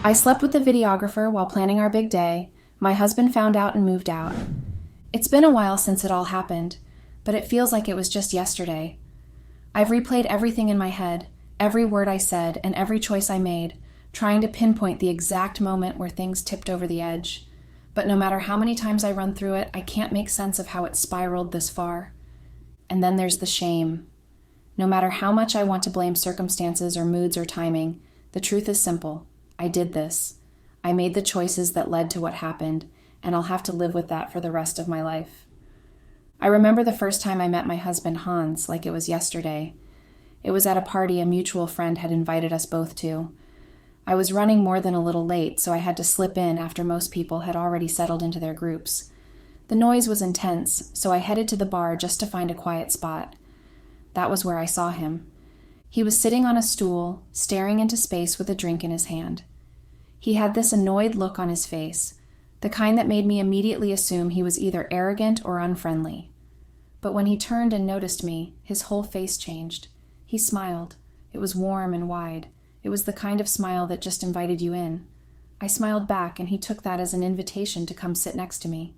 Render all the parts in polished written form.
I slept with the videographer while planning our big day. My husband found out and moved out. It's been a while since it all happened, but it feels like it was just yesterday. I've replayed everything in my head, every word I said, and every choice I made, trying to pinpoint the exact moment where things tipped over the edge. But no matter how many times I run through it, I can't make sense of how it spiraled this far. And then there's the shame. No matter how much I want to blame circumstances or moods or timing, the truth is simple. I did this. I made the choices that led to what happened, and I'll have to live with that for the rest of my life. I remember the first time I met my husband, Hans, like it was yesterday. It was at a party a mutual friend had invited us both to. I was running more than a little late, so I had to slip in after most people had already settled into their groups. The noise was intense, so I headed to the bar just to find a quiet spot. That was where I saw him. He was sitting on a stool, staring into space with a drink in his hand. He had this annoyed look on his face, the kind that made me immediately assume he was either arrogant or unfriendly. But when he turned and noticed me, his whole face changed. He smiled. It was warm and wide. It was the kind of smile that just invited you in. I smiled back, and he took that as an invitation to come sit next to me.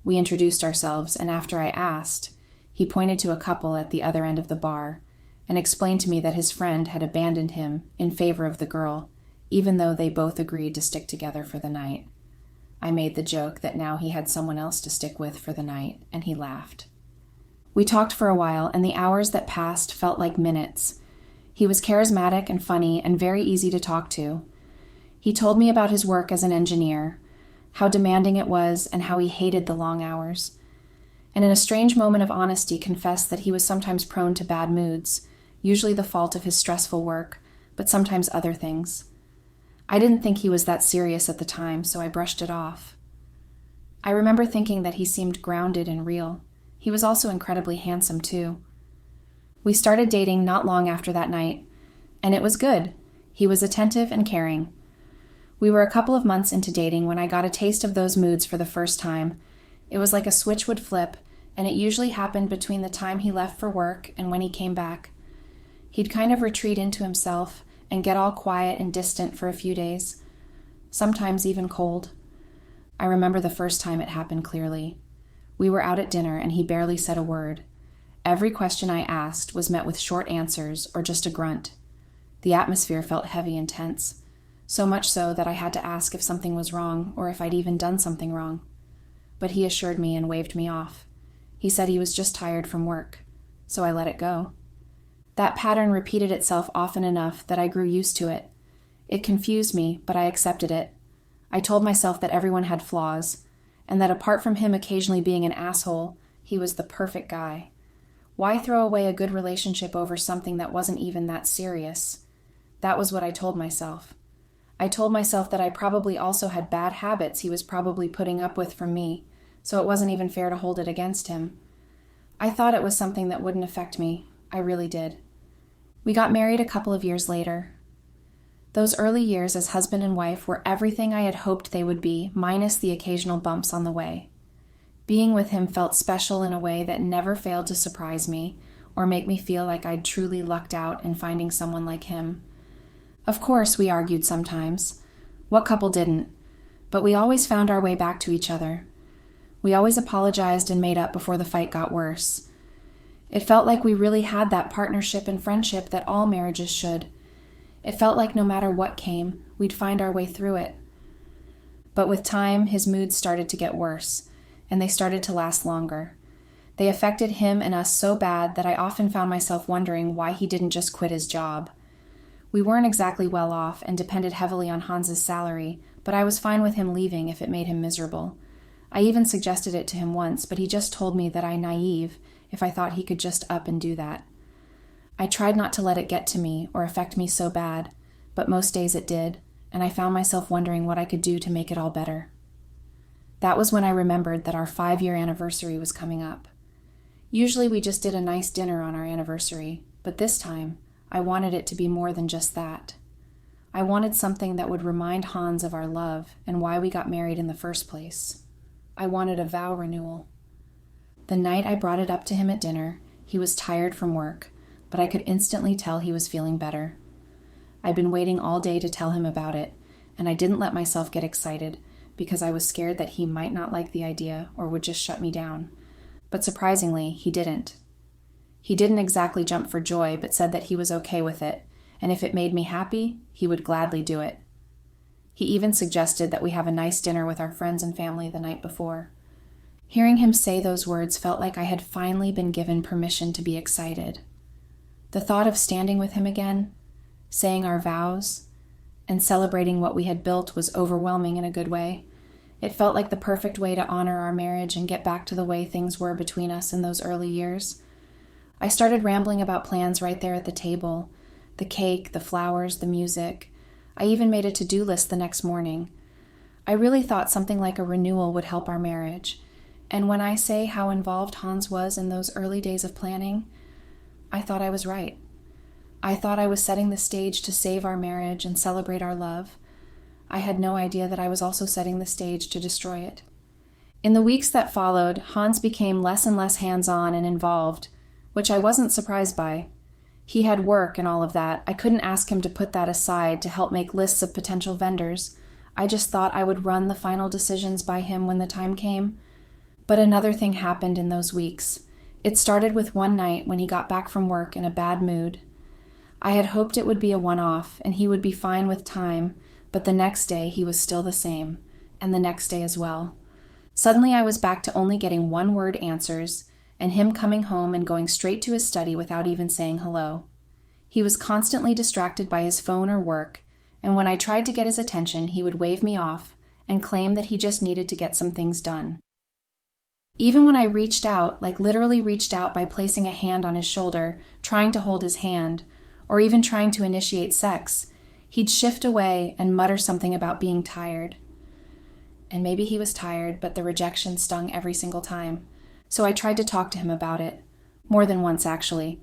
We introduced ourselves, and after I asked, he pointed to a couple at the other end of the bar and explained to me that his friend had abandoned him in favor of the girl, even though they both agreed to stick together for the night. I made the joke that now he had someone else to stick with for the night, and he laughed. We talked for a while, and the hours that passed felt like minutes. He was charismatic and funny and very easy to talk to. He told me about his work as an engineer, how demanding it was, and how he hated the long hours. And in a strange moment of honesty confessed that he was sometimes prone to bad moods, usually the fault of his stressful work, but sometimes other things. I didn't think he was that serious at the time, so I brushed it off. I remember thinking that he seemed grounded and real. He was also incredibly handsome, too. We started dating not long after that night, and it was good. He was attentive and caring. We were a couple of months into dating when I got a taste of those moods for the first time. It was like a switch would flip, and it usually happened between the time he left for work and when he came back. He'd kind of retreat into himself and get all quiet and distant for a few days, sometimes even cold. I remember the first time it happened clearly. We were out at dinner, and he barely said a word. Every question I asked was met with short answers or just a grunt. The atmosphere felt heavy and tense, so much so that I had to ask if something was wrong or if I'd even done something wrong. But he assured me and waved me off. He said he was just tired from work, so I let it go. That pattern repeated itself often enough that I grew used to it. It confused me, but I accepted it. I told myself that everyone had flaws, and that apart from him occasionally being an asshole, he was the perfect guy. Why throw away a good relationship over something that wasn't even that serious? That was what I told myself. I told myself that I probably also had bad habits he was probably putting up with from me, so it wasn't even fair to hold it against him. I thought it was something that wouldn't affect me. I really did. We got married a couple of years later. Those early years as husband and wife were everything I had hoped they would be, minus the occasional bumps on the way. Being with him felt special in a way that never failed to surprise me or make me feel like I'd truly lucked out in finding someone like him. Of course, we argued sometimes. What couple didn't? But we always found our way back to each other. We always apologized and made up before the fight got worse. It felt like we really had that partnership and friendship that all marriages should. It felt like no matter what came, we'd find our way through it. But with time, his moods started to get worse, and they started to last longer. They affected him and us so bad that I often found myself wondering why he didn't just quit his job. We weren't exactly well off and depended heavily on Hans's salary, but I was fine with him leaving if it made him miserable. I even suggested it to him once, but he just told me that I'm naive if I thought he could just up and do that. I tried not to let it get to me or affect me so bad, but most days it did, and I found myself wondering what I could do to make it all better. That was when I remembered that our 5-year anniversary was coming up. Usually we just did a nice dinner on our anniversary, but this time I wanted it to be more than just that. I wanted something that would remind Hans of our love and why we got married in the first place. I wanted a vow renewal. The night I brought it up to him at dinner, he was tired from work, but I could instantly tell he was feeling better. I'd been waiting all day to tell him about it, and I didn't let myself get excited because I was scared that he might not like the idea or would just shut me down. But surprisingly, he didn't. He didn't exactly jump for joy, but said that he was okay with it, and if it made me happy, he would gladly do it. He even suggested that we have a nice dinner with our friends and family the night before. Hearing him say those words felt like I had finally been given permission to be excited. The thought of standing with him again, saying our vows, and celebrating what we had built was overwhelming in a good way. It felt like the perfect way to honor our marriage and get back to the way things were between us in those early years. I started rambling about plans right there at the table, the cake, the flowers, the music. I even made a to-do list the next morning. I really thought something like a renewal would help our marriage. And when I say how involved Hans was in those early days of planning, I thought I was right. I thought I was setting the stage to save our marriage and celebrate our love. I had no idea that I was also setting the stage to destroy it. In the weeks that followed, Hans became less and less hands-on and involved, which I wasn't surprised by. He had work and all of that. I couldn't ask him to put that aside to help make lists of potential vendors. I just thought I would run the final decisions by him when the time came. But another thing happened in those weeks. It started with one night when he got back from work in a bad mood. I had hoped it would be a one-off and he would be fine with time, but the next day he was still the same, and the next day as well. Suddenly I was back to only getting one-word answers, and him coming home and going straight to his study without even saying hello. He was constantly distracted by his phone or work, and when I tried to get his attention, he would wave me off and claim that he just needed to get some things done. Even when I reached out, like literally reached out by placing a hand on his shoulder, trying to hold his hand, or even trying to initiate sex, he'd shift away and mutter something about being tired. And maybe he was tired, but the rejection stung every single time. So I tried to talk to him about it. More than once, actually.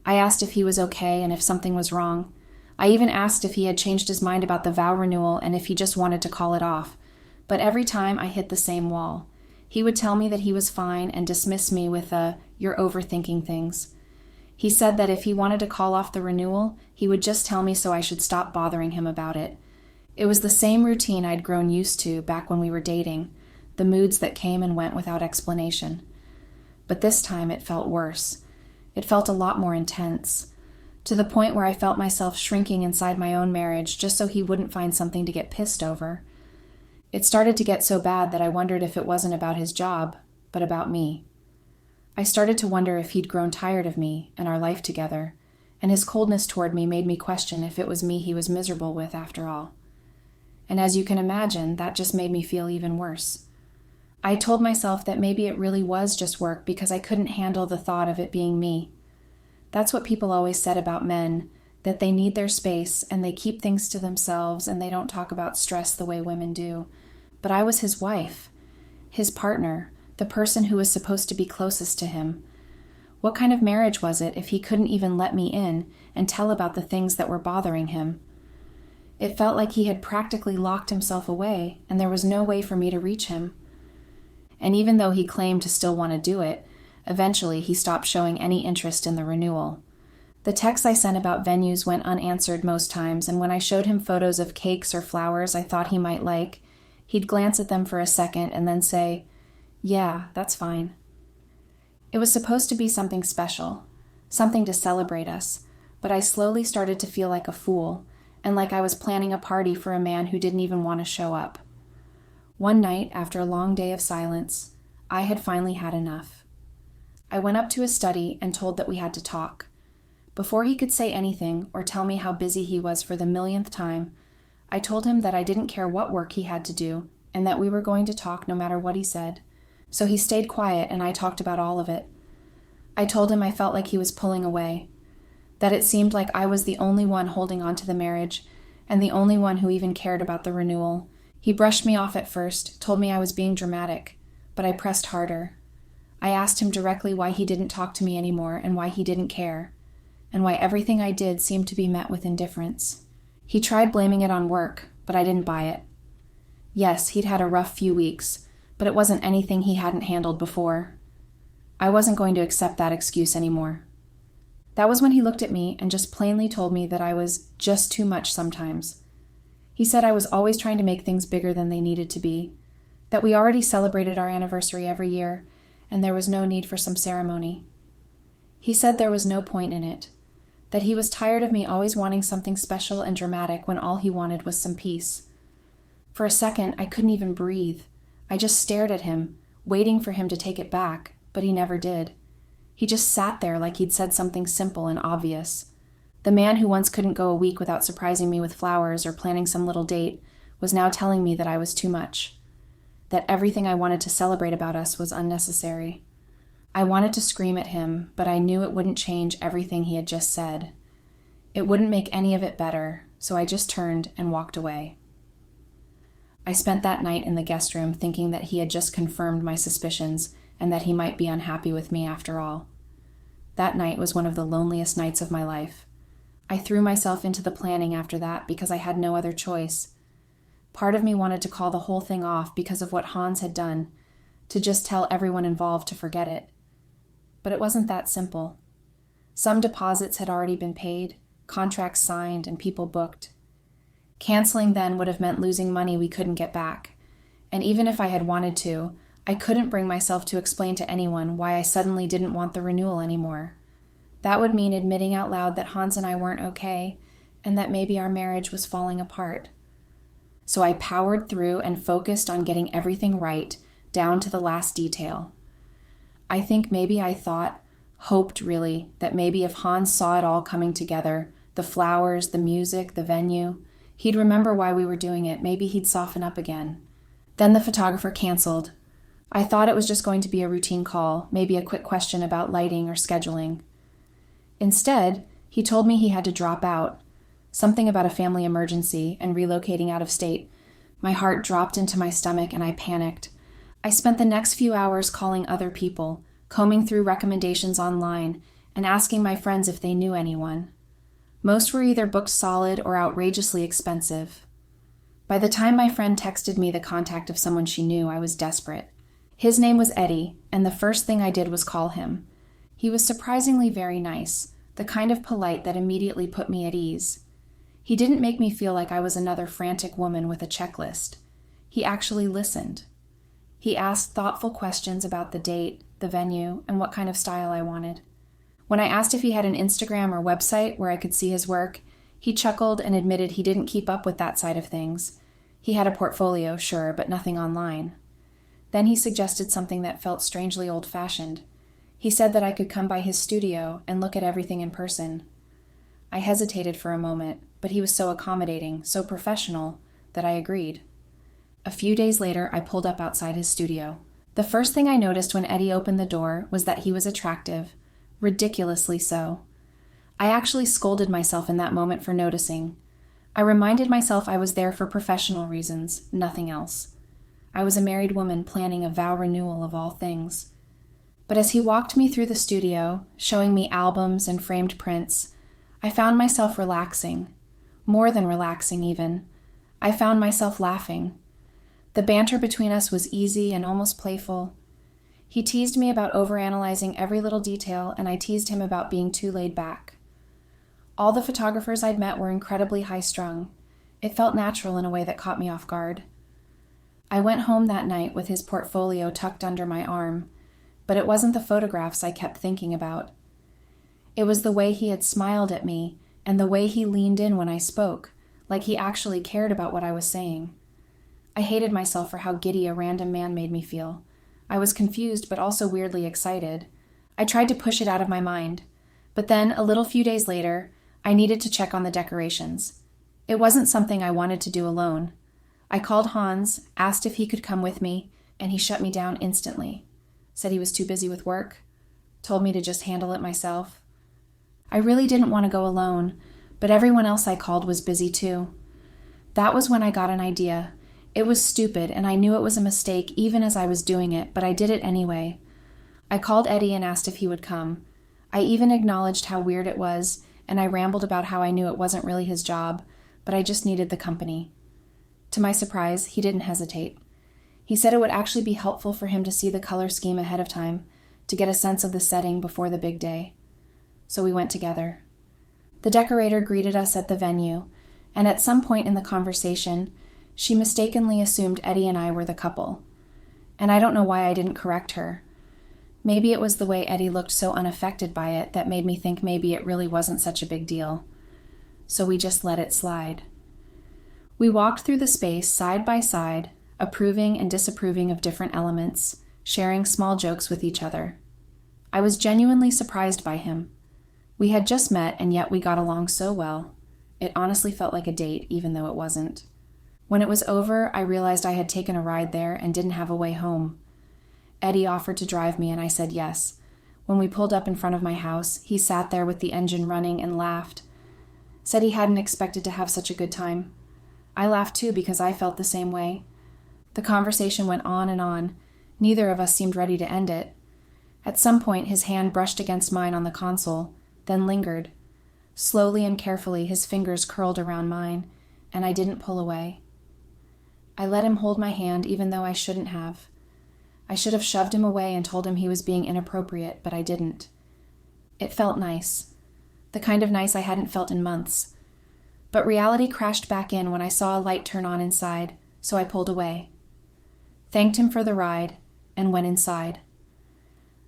I asked if he was okay and if something was wrong. I even asked if he had changed his mind about the vow renewal and if he just wanted to call it off. But every time I hit the same wall. He would tell me that he was fine and dismiss me with "you're overthinking things." He said that if he wanted to call off the renewal, he would just tell me so I should stop bothering him about it. It was the same routine I'd grown used to back when we were dating, the moods that came and went without explanation. But this time it felt worse. It felt a lot more intense, to the point where I felt myself shrinking inside my own marriage just so he wouldn't find something to get pissed over. It started to get so bad that I wondered if it wasn't about his job, but about me. I started to wonder if he'd grown tired of me and our life together, and his coldness toward me made me question if it was me he was miserable with after all. And as you can imagine, that just made me feel even worse. I told myself that maybe it really was just work because I couldn't handle the thought of it being me. That's what people always said about men, that they need their space and they keep things to themselves and they don't talk about stress the way women do. But I was his wife, his partner, the person who was supposed to be closest to him. What kind of marriage was it if he couldn't even let me in and tell about the things that were bothering him? It felt like he had practically locked himself away and there was no way for me to reach him. And even though he claimed to still want to do it, eventually he stopped showing any interest in the renewal. The texts I sent about venues went unanswered most times, and when I showed him photos of cakes or flowers I thought he might like, he'd glance at them for a second and then say, "Yeah, that's fine." It was supposed to be something special, something to celebrate us, but I slowly started to feel like a fool, and like I was planning a party for a man who didn't even want to show up. One night, after a long day of silence, I had finally had enough. I went up to his study and told that we had to talk. Before he could say anything or tell me how busy he was for the millionth time, I told him that I didn't care what work he had to do and that we were going to talk no matter what he said. So he stayed quiet and I talked about all of it. I told him I felt like he was pulling away, that it seemed like I was the only one holding on to the marriage and the only one who even cared about the renewal. He brushed me off at first, told me I was being dramatic, but I pressed harder. I asked him directly why he didn't talk to me anymore and why he didn't care, and why everything I did seemed to be met with indifference. He tried blaming it on work, but I didn't buy it. Yes, he'd had a rough few weeks, but it wasn't anything he hadn't handled before. I wasn't going to accept that excuse anymore. That was when he looked at me and just plainly told me that I was just too much sometimes. He said I was always trying to make things bigger than they needed to be, that we already celebrated our anniversary every year, and there was no need for some ceremony. He said there was no point in it, that he was tired of me always wanting something special and dramatic when all he wanted was some peace. For a second, I couldn't even breathe. I just stared at him, waiting for him to take it back, but he never did. He just sat there like he'd said something simple and obvious. The man who once couldn't go a week without surprising me with flowers or planning some little date was now telling me that I was too much, that everything I wanted to celebrate about us was unnecessary. I wanted to scream at him, but I knew it wouldn't change everything he had just said. It wouldn't make any of it better, so I just turned and walked away. I spent that night in the guest room thinking that he had just confirmed my suspicions and that he might be unhappy with me after all. That night was one of the loneliest nights of my life. I threw myself into the planning after that because I had no other choice. Part of me wanted to call the whole thing off because of what Hans had done, to just tell everyone involved to forget it. But it wasn't that simple. Some deposits had already been paid, contracts signed, and people booked. Canceling then would have meant losing money we couldn't get back. And even if I had wanted to, I couldn't bring myself to explain to anyone why I suddenly didn't want the renewal anymore. That would mean admitting out loud that Hans and I weren't okay, and that maybe our marriage was falling apart. So I powered through and focused on getting everything right, down to the last detail. I think maybe I hoped really, that maybe if Hans saw it all coming together, the flowers, the music, the venue, he'd remember why we were doing it. Maybe he'd soften up again. Then the photographer canceled. I thought it was just going to be a routine call, maybe a quick question about lighting or scheduling. Instead, he told me he had to drop out, something about a family emergency and relocating out of state. My heart dropped into my stomach and I panicked. I spent the next few hours calling other people, combing through recommendations online, and asking my friends if they knew anyone. Most were either booked solid or outrageously expensive. By the time my friend texted me the contact of someone she knew, I was desperate. His name was Eddie, and the first thing I did was call him. He was surprisingly very nice, the kind of polite that immediately put me at ease. He didn't make me feel like I was another frantic woman with a checklist. He actually listened. He asked thoughtful questions about the date, the venue, and what kind of style I wanted. When I asked if he had an Instagram or website where I could see his work, he chuckled and admitted he didn't keep up with that side of things. He had a portfolio, sure, but nothing online. Then he suggested something that felt strangely old-fashioned. He said that I could come by his studio and look at everything in person. I hesitated for a moment, but he was so accommodating, so professional, that I agreed. A few days later, I pulled up outside his studio. The first thing I noticed when Eddie opened the door was that he was attractive, ridiculously so. I actually scolded myself in that moment for noticing. I reminded myself I was there for professional reasons, nothing else. I was a married woman planning a vow renewal of all things. But as he walked me through the studio, showing me albums and framed prints, I found myself relaxing. More than relaxing, even. I found myself laughing. The banter between us was easy and almost playful. He teased me about overanalyzing every little detail, and I teased him about being too laid back. All the photographers I'd met were incredibly high-strung. It felt natural in a way that caught me off guard. I went home that night with his portfolio tucked under my arm, but it wasn't the photographs I kept thinking about. It was the way he had smiled at me and the way he leaned in when I spoke, like he actually cared about what I was saying. I hated myself for how giddy a random man made me feel. I was confused but also weirdly excited. I tried to push it out of my mind, but then, a little few days later, I needed to check on the decorations. It wasn't something I wanted to do alone. I called Hans, asked if he could come with me, and he shut me down instantly. Said he was too busy with work, told me to just handle it myself. I really didn't want to go alone, but everyone else I called was busy too. That was when I got an idea. It was stupid, and I knew it was a mistake even as I was doing it, but I did it anyway. I called Eddie and asked if he would come. I even acknowledged how weird it was, and I rambled about how I knew it wasn't really his job, but I just needed the company. To my surprise, he didn't hesitate. He said it would actually be helpful for him to see the color scheme ahead of time, to get a sense of the setting before the big day. So we went together. The decorator greeted us at the venue, and at some point in the conversation, she mistakenly assumed Eddie and I were the couple. And I don't know why I didn't correct her. Maybe it was the way Eddie looked so unaffected by it that made me think maybe it really wasn't such a big deal. So we just let it slide. We walked through the space side by side, approving and disapproving of different elements, sharing small jokes with each other. I was genuinely surprised by him. We had just met, and yet we got along so well. It honestly felt like a date, even though it wasn't. When it was over, I realized I had taken a ride there and didn't have a way home. Eddie offered to drive me, and I said yes. When we pulled up in front of my house, he sat there with the engine running and laughed. Said he hadn't expected to have such a good time. I laughed too because I felt the same way. The conversation went on and on. Neither of us seemed ready to end it. At some point, his hand brushed against mine on the console, then lingered. Slowly and carefully, his fingers curled around mine, and I didn't pull away. I let him hold my hand even though I shouldn't have. I should have shoved him away and told him he was being inappropriate, but I didn't. It felt nice. The kind of nice I hadn't felt in months. But reality crashed back in when I saw a light turn on inside, so I pulled away. Thanked him for the ride, and went inside.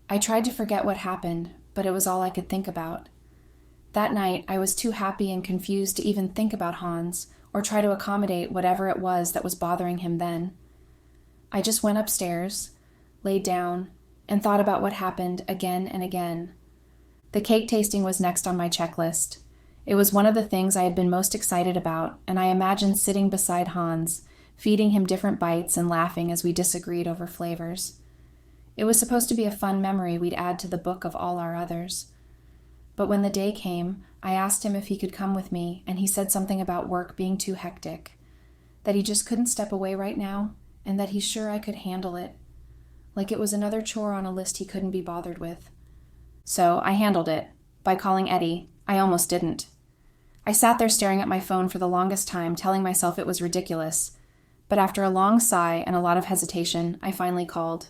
I tried to forget what happened, but it was all I could think about. That night, I was too happy and confused to even think about Hans, or try to accommodate whatever it was that was bothering him then. I just went upstairs, laid down, and thought about what happened again and again. The cake tasting was next on my checklist. It was one of the things I had been most excited about, and I imagined sitting beside Hans, feeding him different bites and laughing as we disagreed over flavors. It was supposed to be a fun memory we'd add to the book of all our others. But when the day came, I asked him if he could come with me, and he said something about work being too hectic, that he just couldn't step away right now, and that he's sure I could handle it, like it was another chore on a list he couldn't be bothered with. So I handled it, by calling Eddie. I almost didn't. I sat there staring at my phone for the longest time, telling myself it was ridiculous, but after a long sigh and a lot of hesitation, I finally called.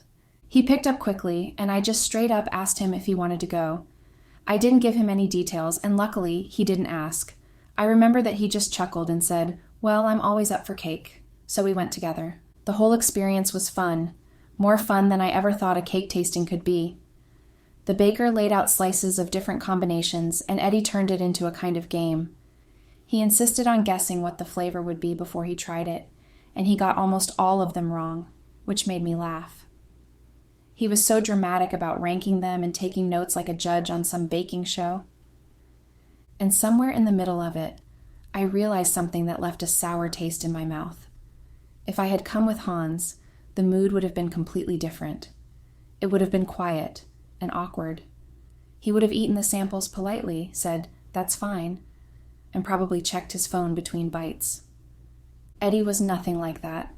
He picked up quickly, and I just straight up asked him if he wanted to go. I didn't give him any details, and luckily, he didn't ask. I remember that he just chuckled and said, "Well, I'm always up for cake." So we went together. The whole experience was fun, more fun than I ever thought a cake tasting could be. The baker laid out slices of different combinations, and Eddie turned it into a kind of game. He insisted on guessing what the flavor would be before he tried it, and he got almost all of them wrong, which made me laugh. He was so dramatic about ranking them and taking notes like a judge on some baking show. And somewhere in the middle of it, I realized something that left a sour taste in my mouth. If I had come with Hans, the mood would have been completely different. It would have been quiet and awkward. He would have eaten the samples politely, said, "That's fine," and probably checked his phone between bites. Eddie was nothing like that.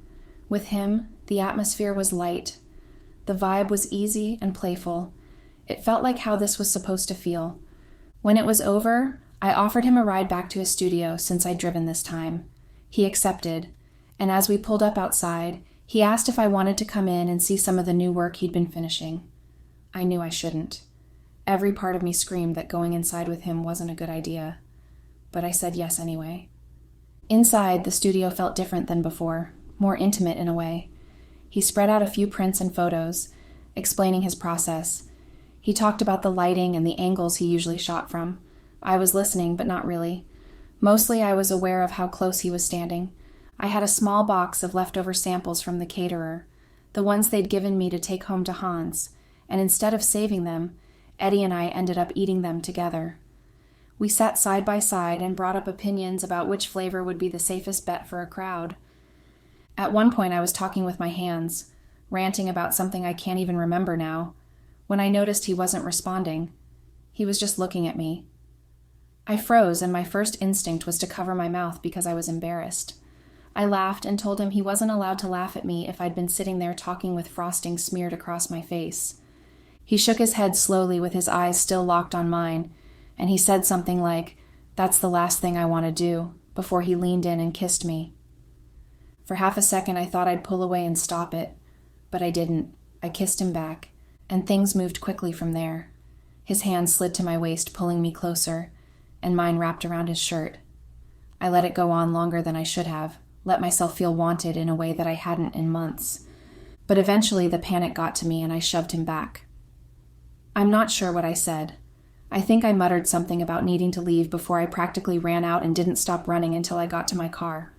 With him, the atmosphere was light. The vibe was easy and playful. It felt like how this was supposed to feel. When it was over, I offered him a ride back to his studio since I'd driven this time. He accepted, and as we pulled up outside, he asked if I wanted to come in and see some of the new work he'd been finishing. I knew I shouldn't. Every part of me screamed that going inside with him wasn't a good idea, but I said yes anyway. Inside, the studio felt different than before, more intimate in a way. He spread out a few prints and photos, explaining his process. He talked about the lighting and the angles he usually shot from. I was listening, but not really. Mostly I was aware of how close he was standing. I had a small box of leftover samples from the caterer, the ones they'd given me to take home to Hans, and instead of saving them, Eddie and I ended up eating them together. We sat side by side and brought up opinions about which flavor would be the safest bet for a crowd. At one point I was talking with my hands, ranting about something I can't even remember now, when I noticed he wasn't responding. He was just looking at me. I froze, and my first instinct was to cover my mouth because I was embarrassed. I laughed and told him he wasn't allowed to laugh at me if I'd been sitting there talking with frosting smeared across my face. He shook his head slowly with his eyes still locked on mine, and he said something like, "That's the last thing I want to do," before he leaned in and kissed me. For half a second I thought I'd pull away and stop it, but I didn't. I kissed him back, and things moved quickly from there. His hand slid to my waist, pulling me closer, and mine wrapped around his shirt. I let it go on longer than I should have, let myself feel wanted in a way that I hadn't in months. But eventually the panic got to me and I shoved him back. I'm not sure what I said. I think I muttered something about needing to leave before I practically ran out and didn't stop running until I got to my car.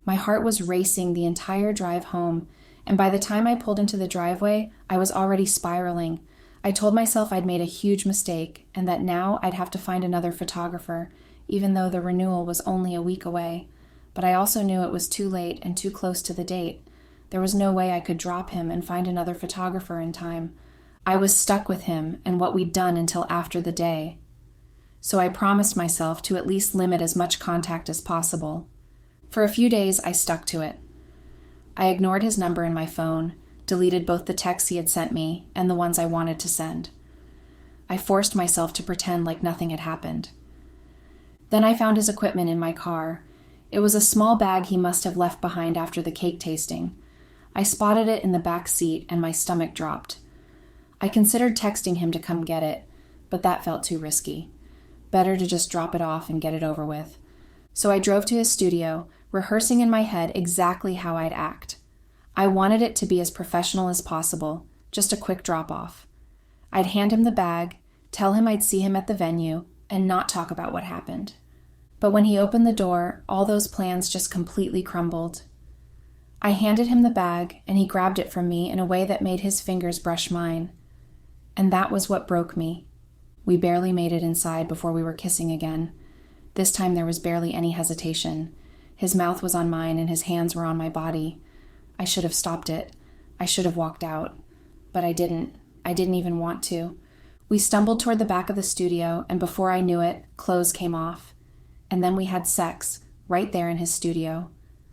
My heart was racing the entire drive home, and by the time I pulled into the driveway, I was already spiraling. I told myself I'd made a huge mistake and that now I'd have to find another photographer, even though the renewal was only a week away. But I also knew it was too late and too close to the date. There was no way I could drop him and find another photographer in time. I was stuck with him and what we'd done until after the day. So I promised myself to at least limit as much contact as possible. For a few days, I stuck to it. I ignored his number in my phone, deleted both the texts he had sent me and the ones I wanted to send. I forced myself to pretend like nothing had happened. Then I found his equipment in my car. It was a small bag he must have left behind after the cake tasting. I spotted it in the back seat and my stomach dropped. I considered texting him to come get it, but that felt too risky. Better to just drop it off and get it over with. So I drove to his studio, rehearsing in my head exactly how I'd act. I wanted it to be as professional as possible, just a quick drop-off. I'd hand him the bag, tell him I'd see him at the venue, and not talk about what happened. But when he opened the door, all those plans just completely crumbled. I handed him the bag, and he grabbed it from me in a way that made his fingers brush mine. And that was what broke me. We barely made it inside before we were kissing again. This time there was barely any hesitation. His mouth was on mine and his hands were on my body. I should have stopped it. I should have walked out. But I didn't. I didn't even want to. We stumbled toward the back of the studio, and before I knew it, clothes came off. And then we had sex, right there in his studio.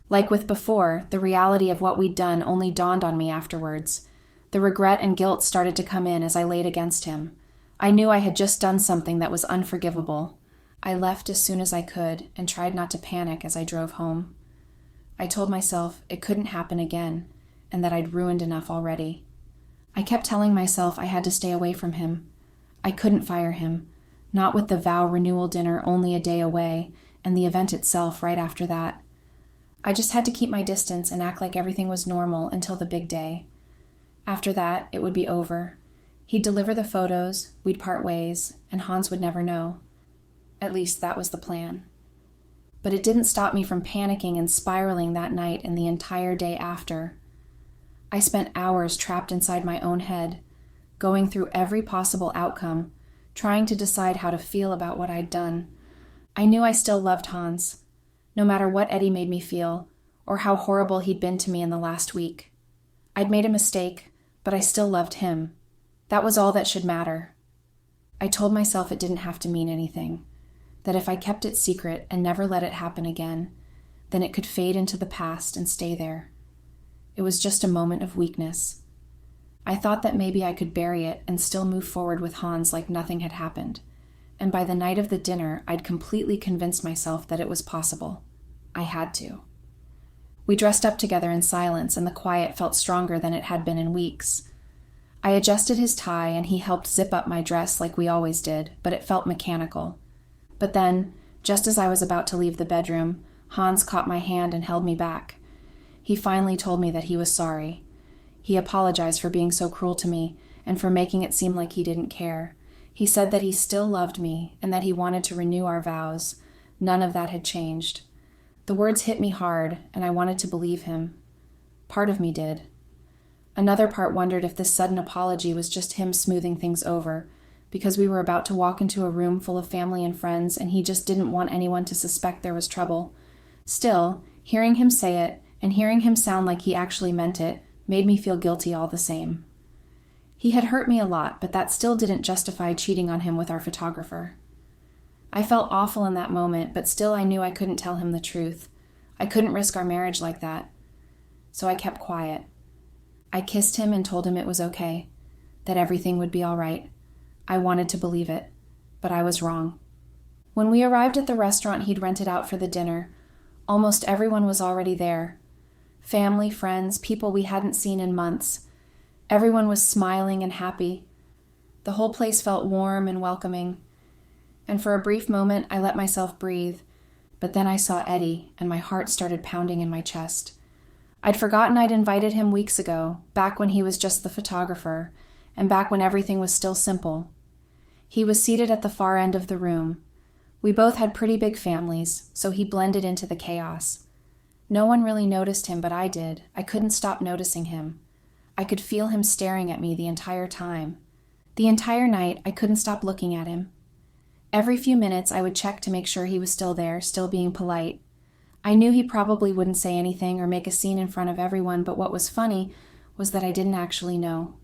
Like with before, the reality of what we'd done only dawned on me afterwards. The regret and guilt started to come in as I laid against him. I knew I had just done something that was unforgivable. I left as soon as I could and tried not to panic as I drove home. I told myself it couldn't happen again and that I'd ruined enough already. I kept telling myself I had to stay away from him. I couldn't fire him, not with the vow renewal dinner only a day away and the event itself right after that. I just had to keep my distance and act like everything was normal until the big day. After that, it would be over. He'd deliver the photos, we'd part ways, and Hans would never know. At least that was the plan. But it didn't stop me from panicking and spiraling that night and the entire day after. I spent hours trapped inside my own head, going through every possible outcome, trying to decide how to feel about what I'd done. I knew I still loved Hans, no matter what Eddie made me feel, or how horrible he'd been to me in the last week. I'd made a mistake, but I still loved him. That was all that should matter. I told myself it didn't have to mean anything, that if I kept it secret and never let it happen again, then it could fade into the past and stay there. It was just a moment of weakness. I thought that maybe I could bury it and still move forward with Hans like nothing had happened, and by the night of the dinner, I'd completely convinced myself that it was possible. I had to. We dressed up together in silence, and the quiet felt stronger than it had been in weeks. I adjusted his tie, and he helped zip up my dress like we always did, but it felt mechanical. But then, just as I was about to leave the bedroom, Hans caught my hand and held me back. He finally told me that he was sorry. He apologized for being so cruel to me, and for making it seem like he didn't care. He said that he still loved me, and that he wanted to renew our vows. None of that had changed. The words hit me hard, and I wanted to believe him. Part of me did. Another part wondered if this sudden apology was just him smoothing things over, because we were about to walk into a room full of family and friends, and he just didn't want anyone to suspect there was trouble. Still, hearing him say it, and hearing him sound like he actually meant it, made me feel guilty all the same. He had hurt me a lot, but that still didn't justify cheating on him with our photographer. I felt awful in that moment, but still I knew I couldn't tell him the truth. I couldn't risk our marriage like that. So I kept quiet. I kissed him and told him it was okay, that everything would be all right. I wanted to believe it, but I was wrong. When we arrived at the restaurant he'd rented out for the dinner, almost everyone was already there. Family, friends, people we hadn't seen in months. Everyone was smiling and happy. The whole place felt warm and welcoming. And for a brief moment, I let myself breathe, But then I saw Eddie, and my heart started pounding in my chest. I'd forgotten I'd invited him weeks ago, back when he was just the photographer, and back when everything was still simple. He was seated at the far end of the room. We both had pretty big families, so he blended into the chaos. No one really noticed him, but I did. I couldn't stop noticing him. I could feel him staring at me the entire time. The entire night, I couldn't stop looking at him. Every few minutes, I would check to make sure he was still there, still being polite. I knew he probably wouldn't say anything or make a scene in front of everyone, but what was funny was that I didn't actually know.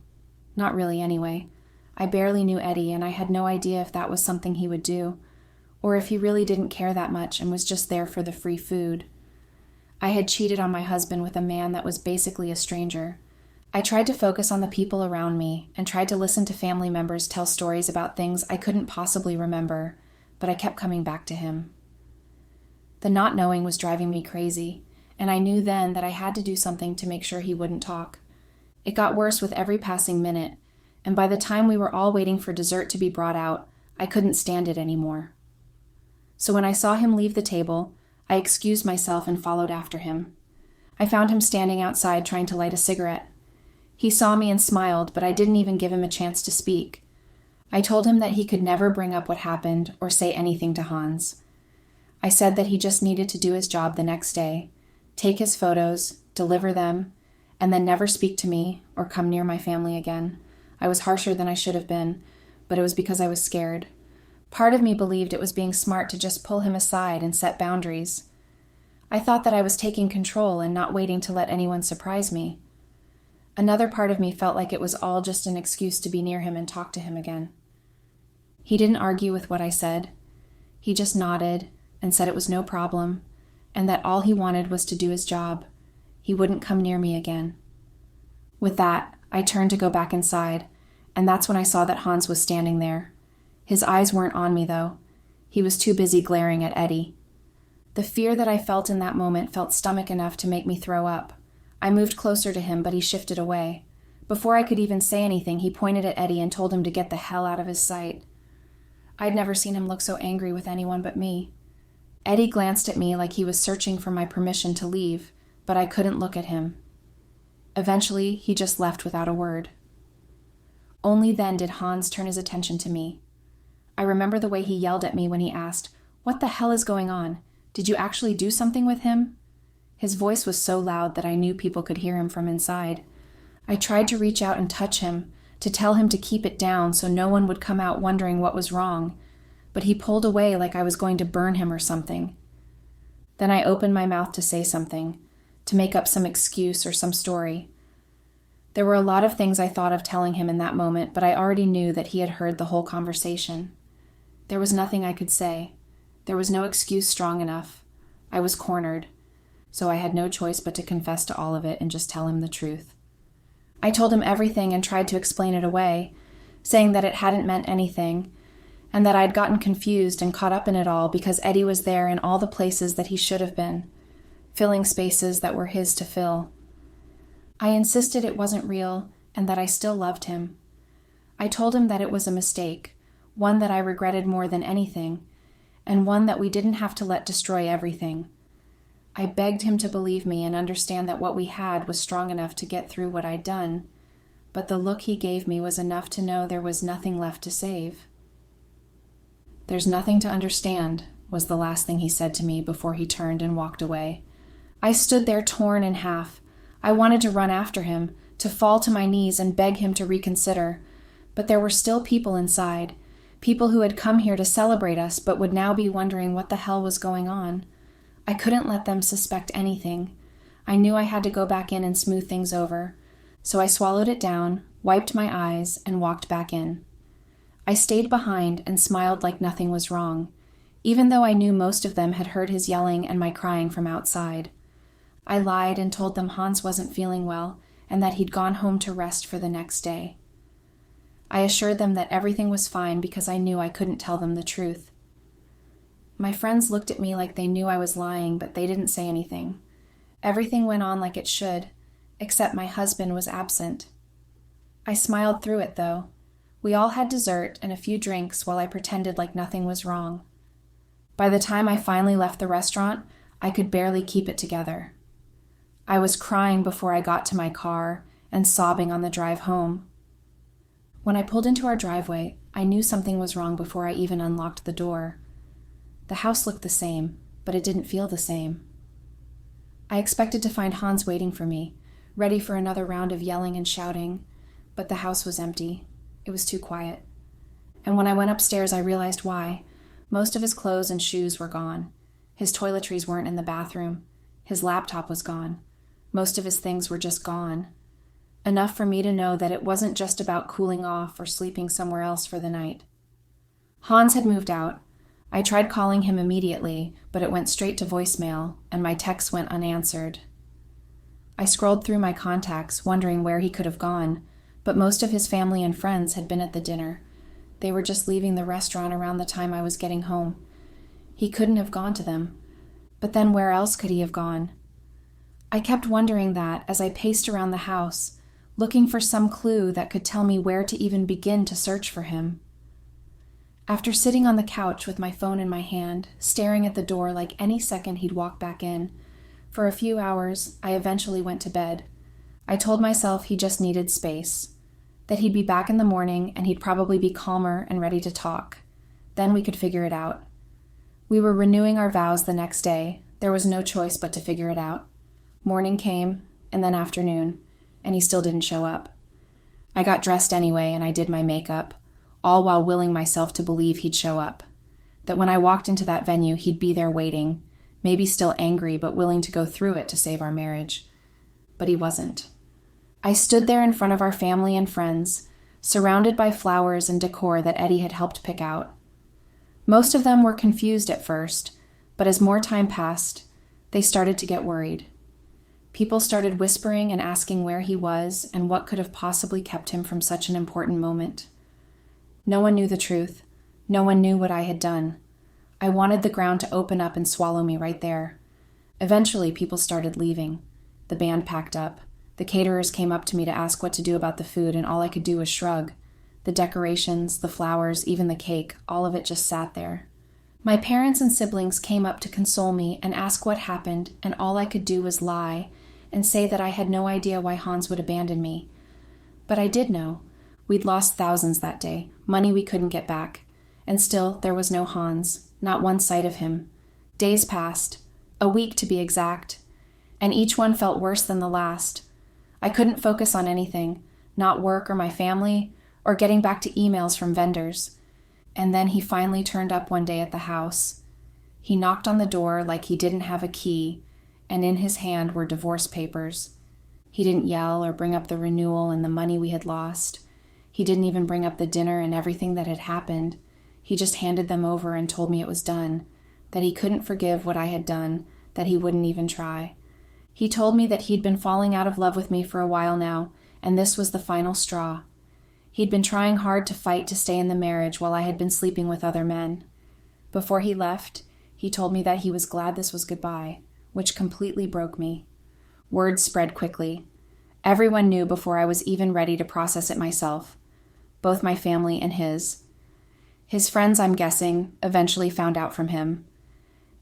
Not really, anyway. I barely knew Eddie, and I had no idea if that was something he would do, or if he really didn't care that much and was just there for the free food. I had cheated on my husband with a man that was basically a stranger. I tried to focus on the people around me and tried to listen to family members tell stories about things I couldn't possibly remember, but I kept coming back to him. The not knowing was driving me crazy, and I knew then that I had to do something to make sure he wouldn't talk. It got worse with every passing minute, and by the time we were all waiting for dessert to be brought out, I couldn't stand it anymore. So when I saw him leave the table, I excused myself and followed after him. I found him standing outside trying to light a cigarette. He saw me and smiled, but I didn't even give him a chance to speak. I told him that he could never bring up what happened or say anything to Hans. I said that he just needed to do his job the next day, take his photos, deliver them, and then never speak to me or come near my family again. I was harsher than I should have been, but it was because I was scared. Part of me believed it was being smart to just pull him aside and set boundaries. I thought that I was taking control and not waiting to let anyone surprise me. Another part of me felt like it was all just an excuse to be near him and talk to him again. He didn't argue with what I said. He just nodded and said it was no problem, and that all he wanted was to do his job. He wouldn't come near me again. With that, I turned to go back inside, and that's when I saw that Hans was standing there. His eyes weren't on me, though. He was too busy glaring at Eddie. The fear that I felt in that moment felt stomach enough to make me throw up. I moved closer to him, but he shifted away. Before I could even say anything, he pointed at Eddie and told him to get the hell out of his sight. I'd never seen him look so angry with anyone but me. Eddie glanced at me like he was searching for my permission to leave, but I couldn't look at him. Eventually, he just left without a word. Only then did Hans turn his attention to me. I remember the way he yelled at me when he asked, "What the hell is going on? Did you actually do something with him?" His voice was so loud that I knew people could hear him from inside. I tried to reach out and touch him, to tell him to keep it down so no one would come out wondering what was wrong, but he pulled away like I was going to burn him or something. Then I opened my mouth to say something, to make up some excuse or some story. There were a lot of things I thought of telling him in that moment, but I already knew that he had heard the whole conversation. There was nothing I could say. There was no excuse strong enough. I was cornered, so I had no choice but to confess to all of it and just tell him the truth. I told him everything and tried to explain it away, saying that it hadn't meant anything, and that I'd gotten confused and caught up in it all because Eddie was there in all the places that he should have been, filling spaces that were his to fill. I insisted it wasn't real and that I still loved him. I told him that it was a mistake, one that I regretted more than anything, and one that we didn't have to let destroy everything. I begged him to believe me and understand that what we had was strong enough to get through what I'd done, but the look he gave me was enough to know there was nothing left to save. "There's nothing to understand," was the last thing he said to me before he turned and walked away. I stood there torn in half. I wanted to run after him, to fall to my knees and beg him to reconsider, but there were still people inside, people who had come here to celebrate us but would now be wondering what the hell was going on. I couldn't let them suspect anything. I knew I had to go back in and smooth things over, so I swallowed it down, wiped my eyes, and walked back in. I stayed behind and smiled like nothing was wrong, even though I knew most of them had heard his yelling and my crying from outside. I lied and told them Hans wasn't feeling well and that he'd gone home to rest for the next day. I assured them that everything was fine because I knew I couldn't tell them the truth. My friends looked at me like they knew I was lying, but they didn't say anything. Everything went on like it should, except my husband was absent. I smiled through it, though. We all had dessert and a few drinks while I pretended like nothing was wrong. By the time I finally left the restaurant, I could barely keep it together. I was crying before I got to my car and sobbing on the drive home. When I pulled into our driveway, I knew something was wrong before I even unlocked the door. The house looked the same, but it didn't feel the same. I expected to find Hans waiting for me, ready for another round of yelling and shouting, but the house was empty. It was too quiet. And when I went upstairs, I realized why. Most of his clothes and shoes were gone. His toiletries weren't in the bathroom. His laptop was gone. Most of his things were just gone. Enough for me to know that it wasn't just about cooling off or sleeping somewhere else for the night. Hans had moved out. I tried calling him immediately, but it went straight to voicemail, and my texts went unanswered. I scrolled through my contacts, wondering where he could have gone, but most of his family and friends had been at the dinner. They were just leaving the restaurant around the time I was getting home. He couldn't have gone to them. But then where else could he have gone? I kept wondering that as I paced around the house, looking for some clue that could tell me where to even begin to search for him. After sitting on the couch with my phone in my hand, staring at the door like any second he'd walk back in, for a few hours, I eventually went to bed. I told myself he just needed space, that he'd be back in the morning and he'd probably be calmer and ready to talk. Then we could figure it out. We were renewing our vows the next day. There was no choice but to figure it out. Morning came, and then afternoon, and he still didn't show up. I got dressed anyway, and I did my makeup, all while willing myself to believe he'd show up. That when I walked into that venue, he'd be there waiting, maybe still angry, but willing to go through it to save our marriage. But he wasn't. I stood there in front of our family and friends, surrounded by flowers and decor that Eddie had helped pick out. Most of them were confused at first, but as more time passed, they started to get worried. People started whispering and asking where he was and what could have possibly kept him from such an important moment. No one knew the truth. No one knew what I had done. I wanted the ground to open up and swallow me right there. Eventually, people started leaving. The band packed up. The caterers came up to me to ask what to do about the food, and all I could do was shrug. The decorations, the flowers, even the cake, all of it just sat there. My parents and siblings came up to console me and ask what happened, and all I could do was lie and say that I had no idea why Hans would abandon me. But I did know. We'd lost thousands that day, money we couldn't get back. And still, there was no Hans, not one sight of him. Days passed, a week to be exact, and each one felt worse than the last. I couldn't focus on anything, not work or my family, or getting back to emails from vendors. And then he finally turned up one day at the house. He knocked on the door like he didn't have a key, and in his hand were divorce papers. He didn't yell or bring up the renewal and the money we had lost. He didn't even bring up the dinner and everything that had happened. He just handed them over and told me it was done, that he couldn't forgive what I had done, that he wouldn't even try. He told me that he'd been falling out of love with me for a while now, and this was the final straw. He'd been trying hard to fight to stay in the marriage while I had been sleeping with other men. Before he left, he told me that he was glad this was goodbye, which completely broke me. Word spread quickly. Everyone knew before I was even ready to process it myself, both my family and his. His friends, I'm guessing, eventually found out from him.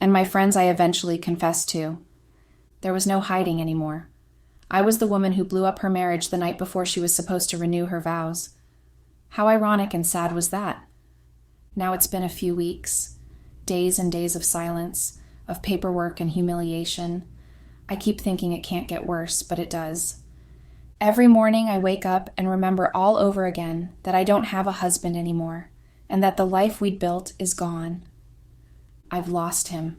And my friends I eventually confessed to. There was no hiding anymore. I was the woman who blew up her marriage the night before she was supposed to renew her vows. How ironic and sad was that? Now it's been a few weeks, days and days of silence, of paperwork and humiliation. I keep thinking it can't get worse, but it does. Every morning I wake up and remember all over again that I don't have a husband anymore, and that the life we'd built is gone. I've lost him.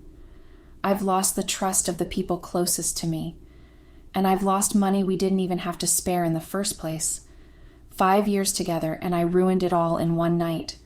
I've lost the trust of the people closest to me. And I've lost money we didn't even have to spare in the first place. 5 years together, and I ruined it all in one night.